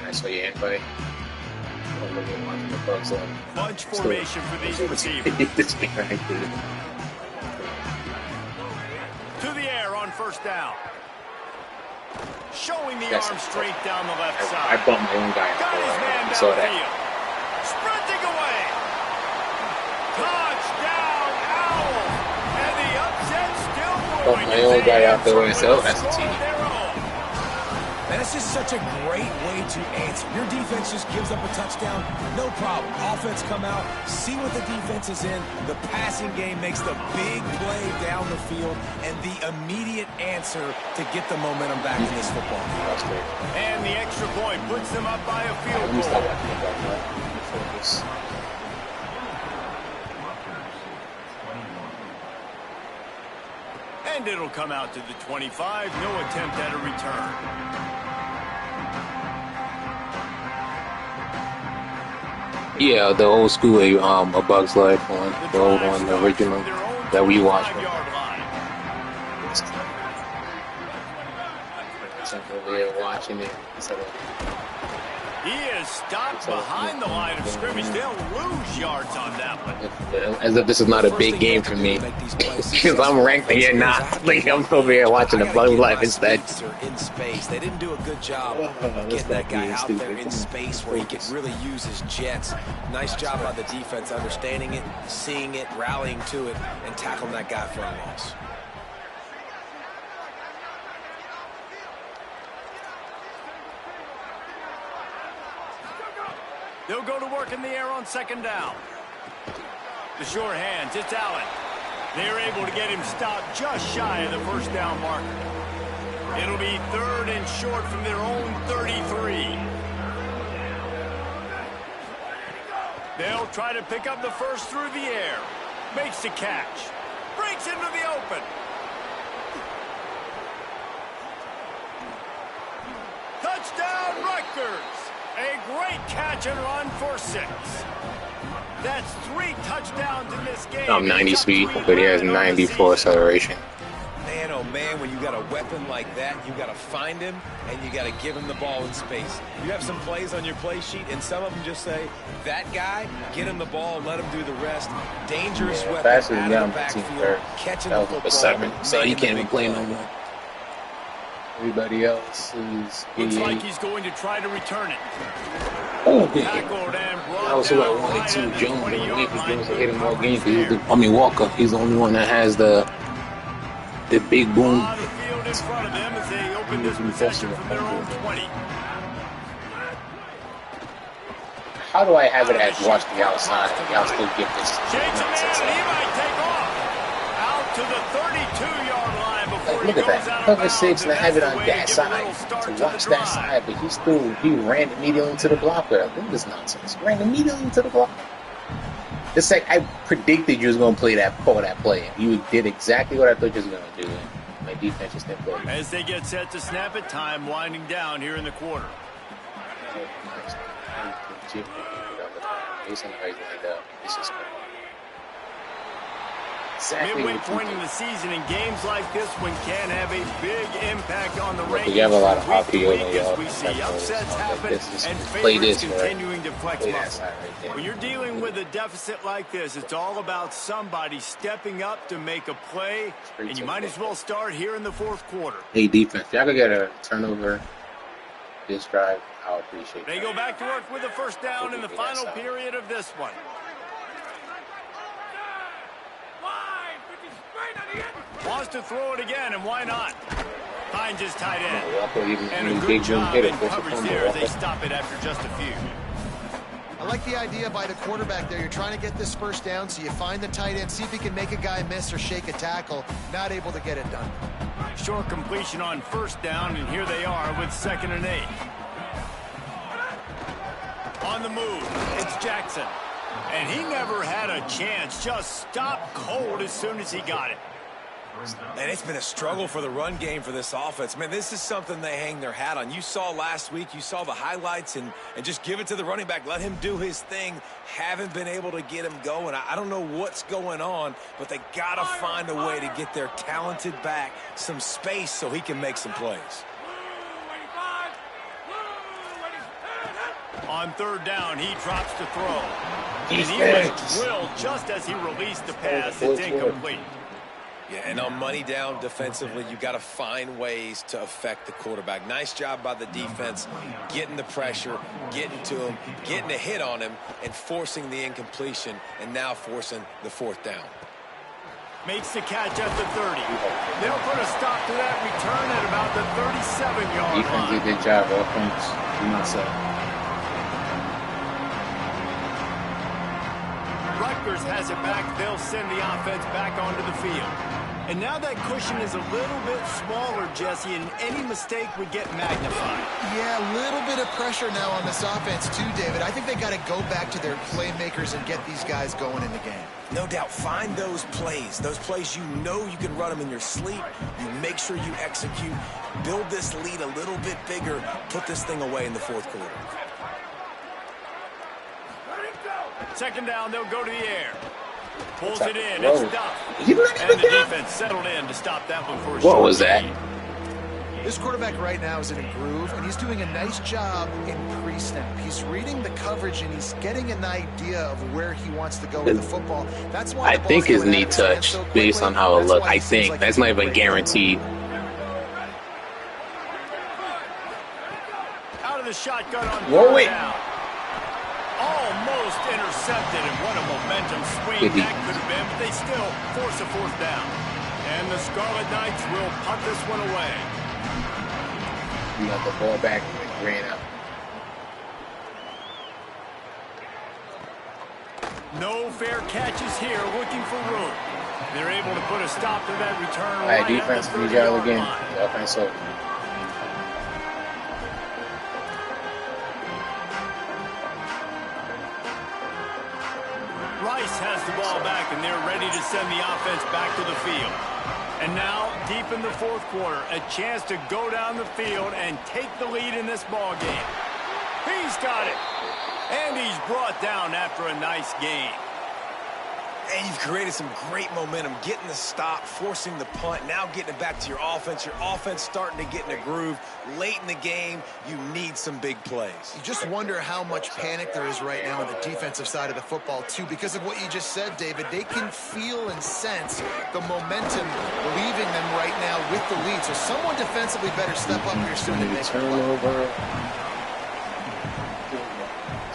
I saw your invite. Bunch formation for these receivers. To the air on 1st down. Showing the arm strength down the left side. I bumped my own guy. Got his man downfield. Sprinting away. Touchdown, Owls. And the upset still brewing. My own guy out there myself. That's a team. And it's just such a great way to answer. Your defense just gives up a touchdown, no problem. Offense come out, see what the defense is in. The passing game makes the big play down the field, and the immediate answer to get the momentum back in this football game. And the extra point puts them up by a field goal. And it'll come out to the 25. No attempt at a return. Yeah, the old school, A Bug's Life one, the old one, the original that we watched. Over here watching it. He is stopped behind the line of scrimmage. They'll lose yards on that one. As if this is not a big game for me, because I'm ranked and you're not. Like I'm over here watching the Bug's Life instead. In space, they didn't do a good job of getting that guy out there in space where he could really use his jets. Nice job by the defense understanding it, seeing it, rallying to it, and tackling that guy for a loss. They'll go to work in the air on 2nd down. The sure hands, it's Allen. They're able to get him stopped just shy of the 1st down marker. It'll be 3rd and short from their own 33. They'll try to pick up the 1st through the air. Makes the catch. Breaks into the open. Touchdown, Rutgers. A great catch and run for 6. That's 3 touchdowns in this game. I'm 90 speed, but he has 94 acceleration. Man, oh man, when you got a weapon like that, you got to find him and you got to give him the ball in space. You have some plays on your play sheet, and some of them just say, that guy, get him the ball, let him do the rest. Dangerous weapon out of the backfield, catching the football. 7, so he can't even play no more. Everybody else is looks like he's going to try to return it. Oh, Tackled and brought I was who I down wanted right to. at the Jones, 20-yard line. to hit him more games. Walker, he's the only one that has the big boom. On the field in front of them as they open this possession from their own 20. How do I have it as watch the outside? Y'all still get this. Shakes him in, he might take off. Out to the 32-yard line before Look he at goes that. out of Cover bounds. 6 and I have it on that side to watch that drive. side, but he ran immediately into the blocker. Look at this nonsense. He ran immediately into the blocker. It's like I predicted you was going to play that play. You did exactly what I thought you was going to do. My defense just didn't play. As they get set to snap it, time winding down here in the quarter. Chip. He's in the right lined up. This is cool. Exactly. Midway point in the season, in games like this one can have a big impact on the rankings. You have a lot of Week to RPO week in your as we see upsets happen and play favorites this, continuing to flex play muscle. right When you're dealing with a deficit like this, it's all about somebody stepping up to make a play, and you might as well start here in the fourth quarter. Hey, defense, y'all could get a turnover this drive. I'll appreciate it. They go back to work with a first down in the final period of this one. Wants to throw it again, and why not? Finds his tight end. And a good job in coverage there as they stop it after just a few. I like the idea by the quarterback there. You're trying to get this first down, so you find the tight end, see if he can make a guy miss or shake a tackle. Not able to get it done. Short completion on first down, and here they are with 2nd and 8. On the move, it's Jackson. And he never had a chance. Just stopped cold as soon as he got it. And it's been a struggle for the run game for this offense. Man, this is something they hang their hat on. You saw last week, you saw the highlights, and just give it to the running back. Let him do his thing. Haven't been able to get him going. I don't know what's going on, but they got to find a way to get their talented back some space so he can make some plays. On 3rd down, he drops to throw. And he was drilled just as he released the pass. It's incomplete. Yeah, and on money down defensively, you got to find ways to affect the quarterback. Nice job by the defense, getting the pressure, getting to him, getting a hit on him, and forcing the incompletion, and now forcing the 4th down. Makes the catch at the 30. They'll put a stop to that return at about the 37-yard line. Defense did a good job. Offense, do not say. Rutgers has it back. They'll send the offense back onto the field. And now that cushion is a little bit smaller, Jesse, and any mistake would get magnified. Yeah, a little bit of pressure now on this offense too, David. I think they got to go back to their playmakers and get these guys going in the game. No doubt, find those plays you know you can run them in your sleep. You make sure you execute, build this lead a little bit bigger, put this thing away in the 4th quarter. 2nd down, they'll go to the air. Pulls it in, it's stuffed. And the defense settled in to stop that one for a short. What was that? This quarterback right now is in a groove, and he's doing a nice job in pre-snap. He's reading the coverage, and he's getting an idea of where he wants to go with the football. That's why I think his knee touch, based on how it looked. I think that's not even guaranteed. Out of the shotgun on Whoa, 3rd wait. down. Almost intercepted, and what a momentum swing that could have been, but they still force a 4th down. And the Scarlet Knights will punt this one away. You got the ball back and ran out. No fair catches here, looking for room. They're able to put a stop to that return. All right, defense, good job again. Offense up. Rice has the ball back, and they're ready to send the offense back to the field. And now, deep in the 4th quarter, a chance to go down the field and take the lead in this ball game. He's got it. And he's brought down after a nice game. And you've created some great momentum, getting the stop, forcing the punt, now getting it back to your offense. Your offense starting to get in a groove. Late in the game, you need some big plays. You just wonder how much panic there is right now on the defensive side of the football, too. Because of what you just said, David, they can feel and sense the momentum leaving them right now with the lead. So someone defensively better step up here soon and make a play.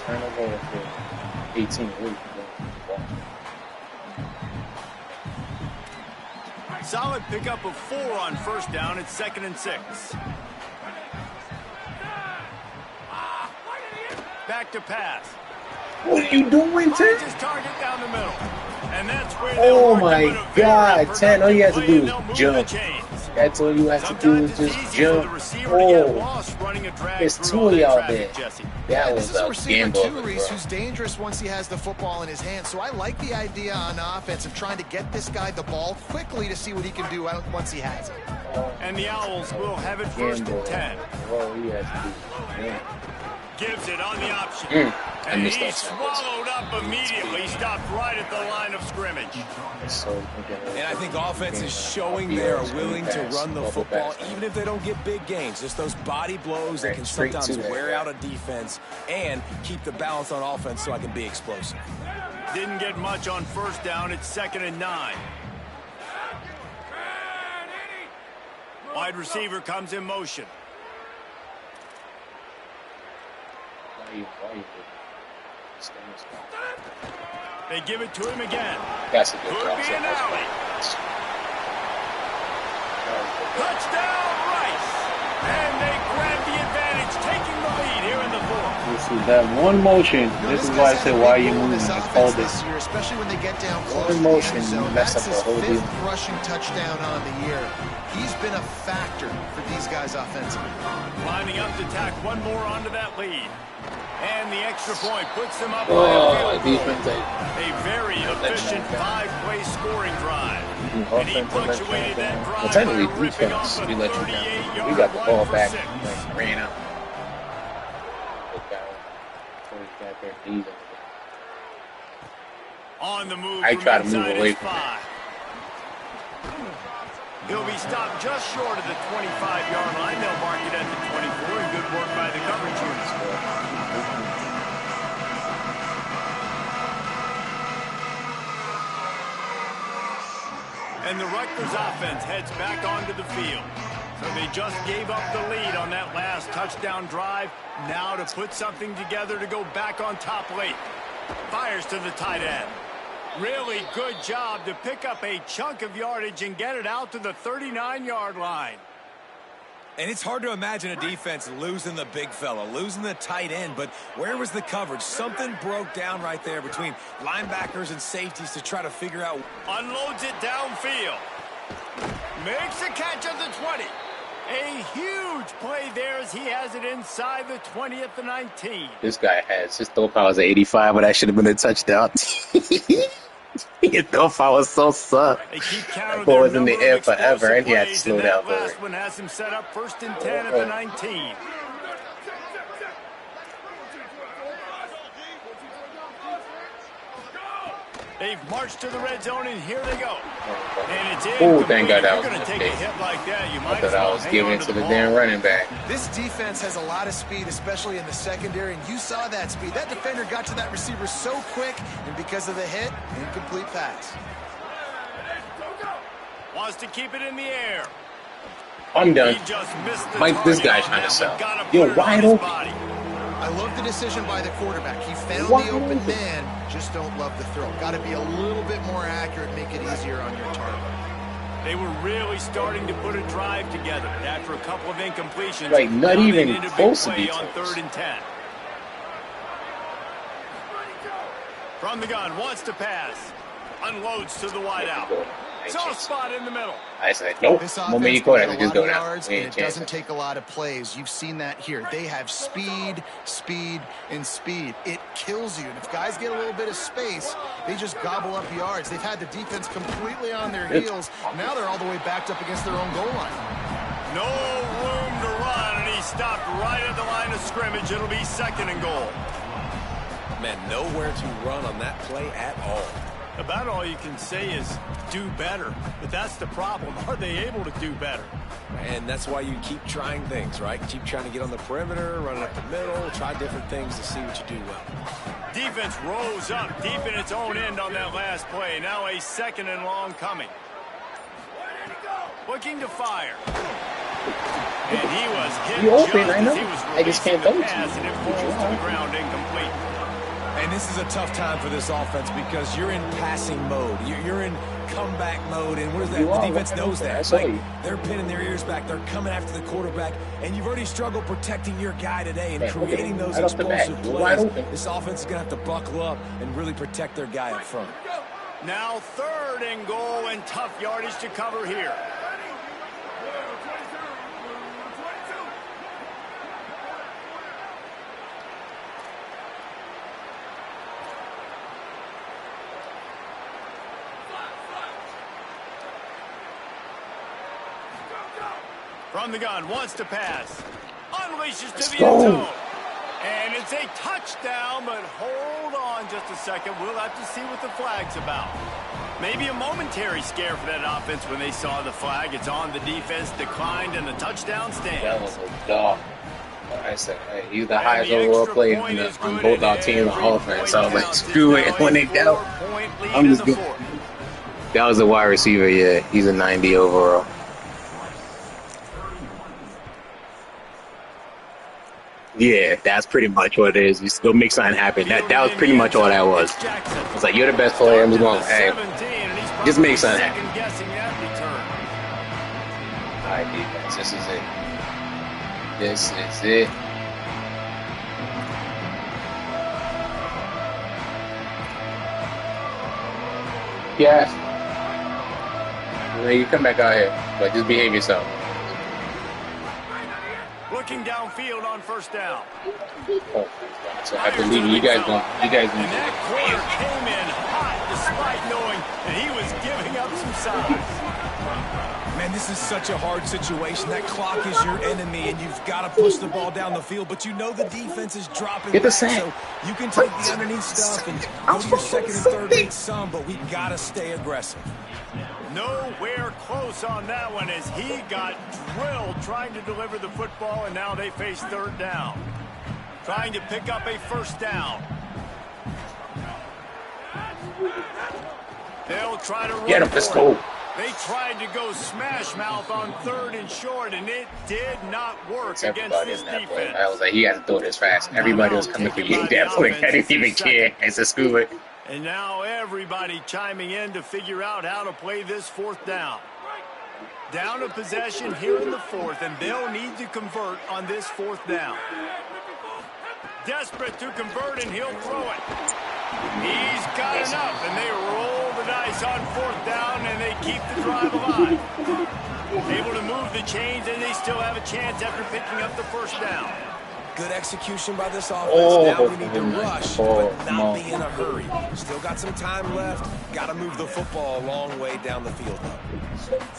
Turnover for 18 weeks. Solid pickup of 4 on first down. It's 2nd and 6. Back to pass. What are you doing, Ted? Finds his target down the middle. And that's where Oh my God, Ted! All you have to do is jump. That's all you have to do is just jump. Oh, there's 2 of y'all there. That was a gamble, who's dangerous once he has the football in his hand. So I like the idea on offense of trying to get this guy the ball quickly to see what he can do once he has it. And the Owls will have it 1st and 10. Oh, he has to do. Yeah. Gives it on the option. I And missed he that swallowed up immediately. Stopped right at the line of scrimmage. And I think offense is showing they are willing to run the football, even if they don't get big gains. Just those body blows that can sometimes wear out a defense and keep the balance on offense so I can be explosive. Didn't get much on first down. It's 2nd and 9. Wide receiver comes in motion. They give it to him again. That's a good Could cross. be an alley. Touchdown, Rice. And they grab the advantage, taking the lead here in the 4th. This is that one motion. This is why I said, why are you moving? Hold it. This year, especially when they get down close One to the motion, end zone. you mess That's up his the whole 5th deal. rushing touchdown on the year. He's been a factor for these guys offensively. Lining up to tack one more onto that lead. And the extra point puts them up by a field goal. A very efficient 5-play scoring drive. And he punctuated that drive by ripping off a 38-yard We got the ball line back for 6. and ran out. On the move I from try to move inside away his from 5. He'll be stopped just short of the 25-yard line. They'll mark it at the 24, and good work by the coverage unit. And the Rutgers offense heads back onto the field. So they just gave up the lead on that last touchdown drive. Now to put something together to go back on top late. Fires to the tight end. Really good job to pick up a chunk of yardage and get it out to the 39-yard line. And it's hard to imagine a defense losing the big fella, losing the tight end, but where was the coverage? Something broke down right there between linebackers and safeties to try to figure out. Unloads it downfield. Makes a catch at the 20. A huge play there as he has it inside the 20 at the 19. This guy has his throw power is 85, but that should have been a touchdown. His throw power was so sucked. They keep counting Ball their was in the number air of forever, and he had to explosive slow plays, down and for that it. last one has him set up 1st and 10 at the 19. They've marched to the red zone, and here they go. And it's in. Oh, thank God that You're was going to a take a mistake. hit like that, you I might thought as I well was hang giving on it to the ball. damn running back. This defense has a lot of speed, especially in the secondary, and you saw that speed. That defender got to that receiver so quick, and because of the hit, incomplete pass. Wants to keep it in the air. I'm done. He just missed the Mike, this target guy's on trying to that sell. one. Gotta You're put it on wide his open. body. I love the decision by the quarterback. He found Wide the open open. man, just don't love the throw. Got to be a little bit more accurate, make it easier on your target. They were really starting to put a drive together after a couple of incompletions. Like, not Now they even need a big close to play be on close. 3rd and 10. From the gun, wants to pass. Unloads to the wideout. Soft spot in the middle. I said, nope. This Moment you offense caught puts it, up a just lot go of down. yards, We and ain't it doesn't chancing. take a lot of plays. You've seen that here. They have speed, speed, and speed. It kills you. And if guys get a little bit of space, they just gobble up yards. They've had the defense completely on their heels. Now they're all the way backed up against their own goal line. No room to run, and he stopped right at the line of scrimmage. It'll be 2nd and goal. Man, nowhere to run on that play at all. About all you can say is do better. But that's the problem. Are they able to do better? And that's why you keep trying things, right? Keep trying to get on the perimeter, running up the middle, try different things to see what you do well. Defense rose up deep in its own end on that last play. Now a 2nd and long coming. Looking to fire. And he was hit You open, just I know. as he was I just can't releasing the throw it to pass, you. and it falls to the ground incomplete. And this is a tough time for this offense because you're in passing mode. You're in comeback mode. And what is that? You The are. defense knows that. I saw Like, you. they're pinning their ears back. They're coming after the quarterback. And you've already struggled protecting your guy today and Man, look at creating him. those Right off the bat. explosive You're wide plays. open. This offense is going to have to buckle up and really protect their guy up front. Now 3rd and goal, and tough yardage to cover here. From the gun, wants to pass. Unleashes to the end zone. And It's a touchdown, but hold on just a second. We'll have to see what the flag's about. Maybe a momentary scare for that offense when they saw the flag. It's on, the defense declined, and the touchdown stands. That was a dog. I said, hey, he's the highest overall player on both our teams on offense. So I was like, screw it. When they doubt, I'm just good. That was a wide receiver, yeah. He's a 90 overall. Yeah, that's pretty much what it is. Just go make something happen. That was pretty much all that was. It's like, you're the best player. I'm just going, hey, just make something happen. All right, defense, this is it. This is it. Yes. You come back out here, but just behave yourself. Looking downfield on first down. Oh, so I believe you guys going. And that corner came in hot despite knowing that he was giving up some size. Man, this is such a hard situation. That clock is your enemy, and you've got to push the ball down the field. But you know the defense is dropping Get the back, sack. so you can take the underneath stuff and go to your second and third read some, but we got to stay aggressive. Nowhere close on that one as he got drilled trying to deliver the football, and now they face third down. Trying to pick up a first down. They'll try to run. Get him, let's go. They tried to go smash mouth on third and short, and it did not work against this defense. I was like, he has to throw this fast. Everybody was coming for you that quick. I didn't even care. It's a scuba. And now everybody chiming in to figure out how to play this fourth down. Down a possession here in the fourth, and they'll need to convert on this fourth down. Desperate to convert, and he'll throw it. He's got enough, and they roll the dice on fourth down, and they keep the drive alive. Able to move the chains, and they still have a chance after picking up the first down. Good execution by this offense. Now we need to rush, but not be in a hurry. Still got some time left. Got to move the football a long way down the field.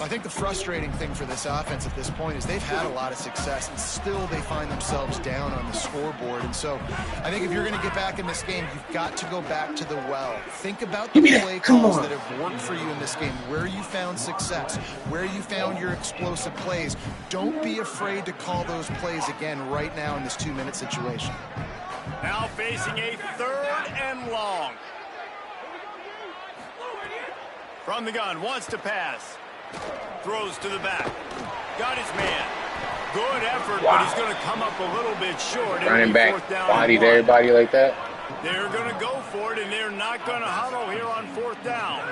I think the frustrating thing for this offense at this point is they've had a lot of success, and still they find themselves down on the scoreboard. And so I think if you're going to get back in this game, you've got to go back to the well. Think about the play calls that have worked for you in this game, where you found success, where you found your explosive plays. Don't be afraid to call those plays again right now in this 2-minute situation. Now facing a third and long. From the gun, wants to pass. Throws to the back. Got his man. Good effort, but he's going to come up a little bit short. Running back, bodied everybody like that. They're going to go for it, and they're not going to huddle here on fourth down.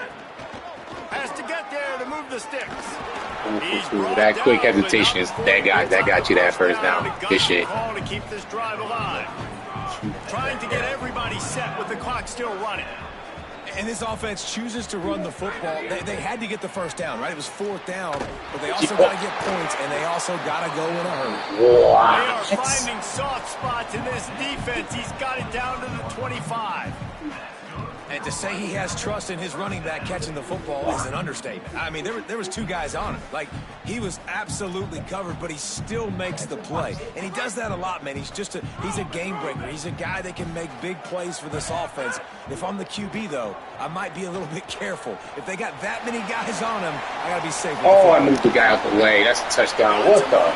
Has to get there to move the sticks. That quick hesitation is that got you that first down. Good shit. To keep this drive alive. Trying to get everybody set with the clock still running. And this offense chooses to run the football. They had to get the first down, right? It was fourth down, but they also got to get points, and they also got to go in a hurry. Wow. They are finding soft spots in this defense. He's got it down to the 25. And to say he has trust in his running back catching the football is an understatement. I mean, there was two guys on him. Like, he was absolutely covered, but he still makes the play. And he does that a lot, man. He's a game breaker. He's a guy that can make big plays for this offense. If I'm the QB, though, I might be a little bit careful. If they got that many guys on him, I got to be safe. Oh, I moved the guy out the way. That's a touchdown. What the?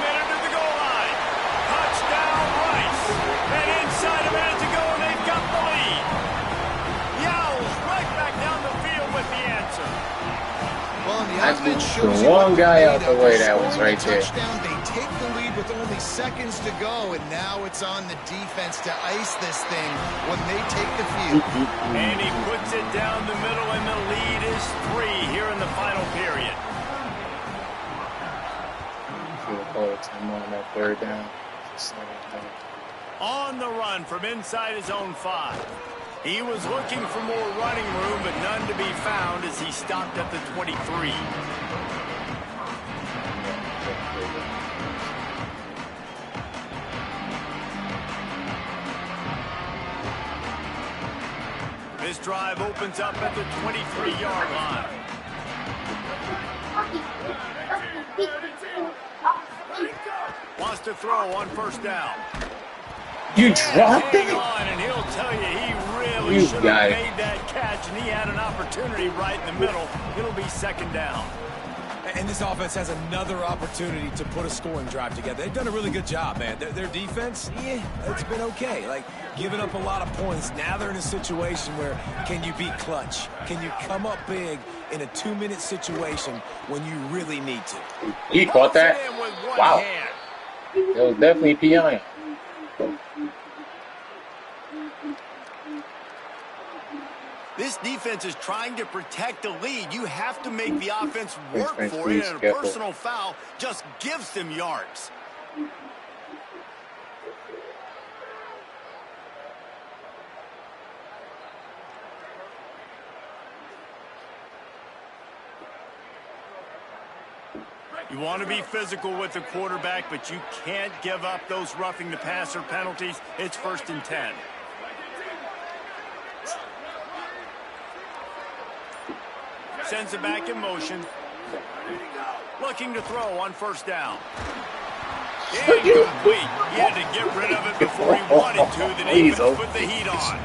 The one guy out the way that was right there. They take the lead with only seconds to go, and now it's on the defense to ice this thing when they take the field. And he puts it down the middle, and the lead is 3 here in the final period. On the run from inside his own 5. He was looking for more running room, but none to be found as he stopped at the 23. This drive opens up at the 23-yard line. Wants to throw on first down. You dropped Hang it? on, and he'll tell you he really You should got have it. made that catch, and he had an opportunity right in the middle. It'll be second down. And this offense has another opportunity to put a scoring drive together. They've done a really good job, man. Their defense, yeah, it's been okay. Like, giving up a lot of points. Now they're in a situation where can you be clutch? Can you come up big in a 2-minute situation when you really need to? He caught that? Pulls it in with one Wow. hand. It was definitely PI. This defense is trying to protect the lead. You have to make the offense work Thanks, for it, please, and a careful. personal foul just gives them yards. You want to be physical with the quarterback, but you can't give up those roughing the passer penalties. It's 1st and 10. Sends it back in motion. Looking to throw on 1st down. Incomplete. He had to get rid of it before he wanted to. The defense put the heat on.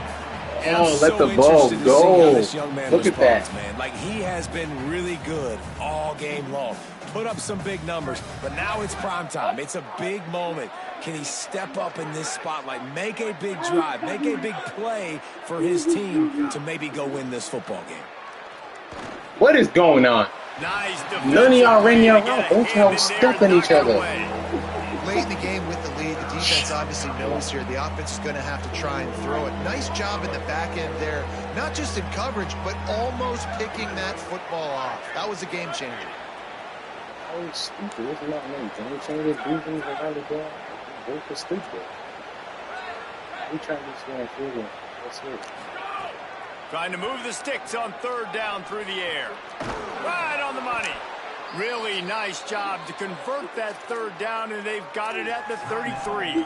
And Oh, I'm let the so ball interested to see go. how this young man Look at responds, that. man. Like, he has been really good all game long. Put up some big numbers, but now it's prime time. It's a big moment. Can he step up in this spotlight, make a big drive, make a big play for his team to maybe go win this football game? What is going on? Nice None of y'all ran your defensive route. play to Both get a y'all hand in stepping there each and knock it other. away. Late in the game with the lead, the defense obviously knows here the offense is going to have to try and throw it. Nice job in the back end there, not just in coverage, but almost picking that football off. That was a game changer. Oh, stupid. What's not name? Game changer, do things around the game. Both are stupid. We trying to score and field goal. That's it. Trying to move the sticks on 3rd down through the air. Right on the money. Really nice job to convert that 3rd down, and they've got it at the 33.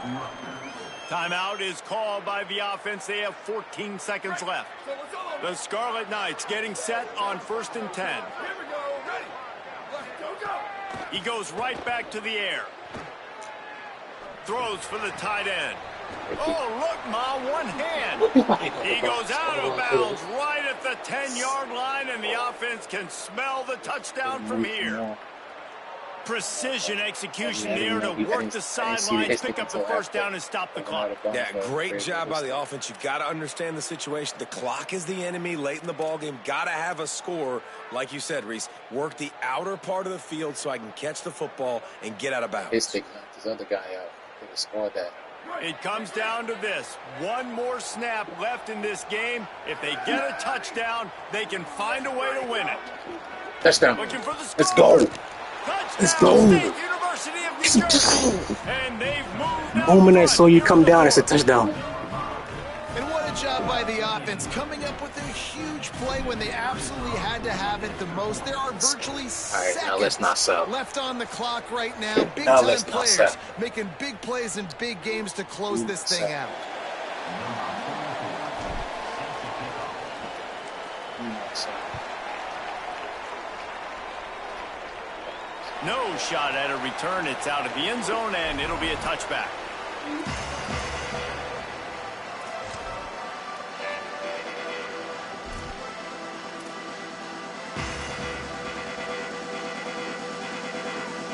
Timeout is called by the offense. They have 14 seconds left. The Scarlet Knights getting set on 1st and 10. He goes right back to the air. Throws for the tight end. Oh, look, Ma, one hand. He goes out of bounds right at the 10-yard line, and the offense can smell the touchdown from here. Precision execution there to work the sidelines, pick up the 1st down, and stop the clock. Yeah, great job by the offense. You've got to understand the situation. The clock is the enemy late in the ballgame. Got to have a score, like you said, Reese. Work the outer part of the field so I can catch the football and get out of bounds. This other guy out. They would score that. It comes down to this. One more snap left in this game. If they get a touchdown, they can find a way to win it. Touchdown. Looking for the score. Let's go. Touchdown, Let's go. State University of New Jersey. And they've moved The moment I saw you come down, it's a touchdown. And what a job by the offense, coming up with a huge play when they absolutely had to have it the most. There are virtually now let's not sell. left on the clock right now. Now Big-time let's not players sell. making big plays in big games to close this thing out. No shot at a return. It's out of the end zone, and it'll be a touchback.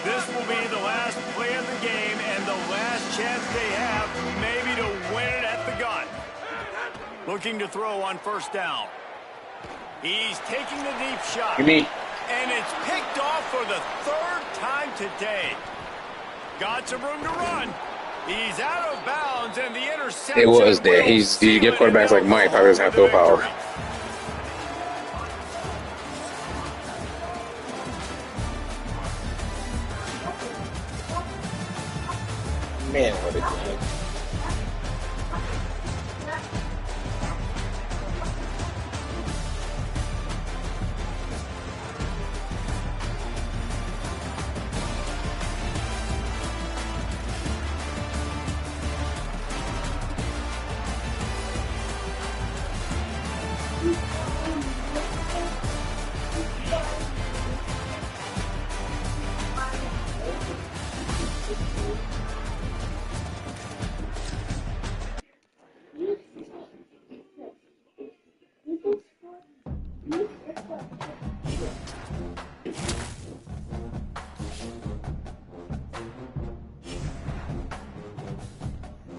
This will be the last play of the game and the last chance they have maybe to win it at the gun. Looking to throw on 1st down. He's taking the deep shot. You mean? And it's picked off for the 3rd time today. Got some room to run. He's out of bounds, and the interception. It was there. You get quarterbacks like Mike, probably doesn't have field power.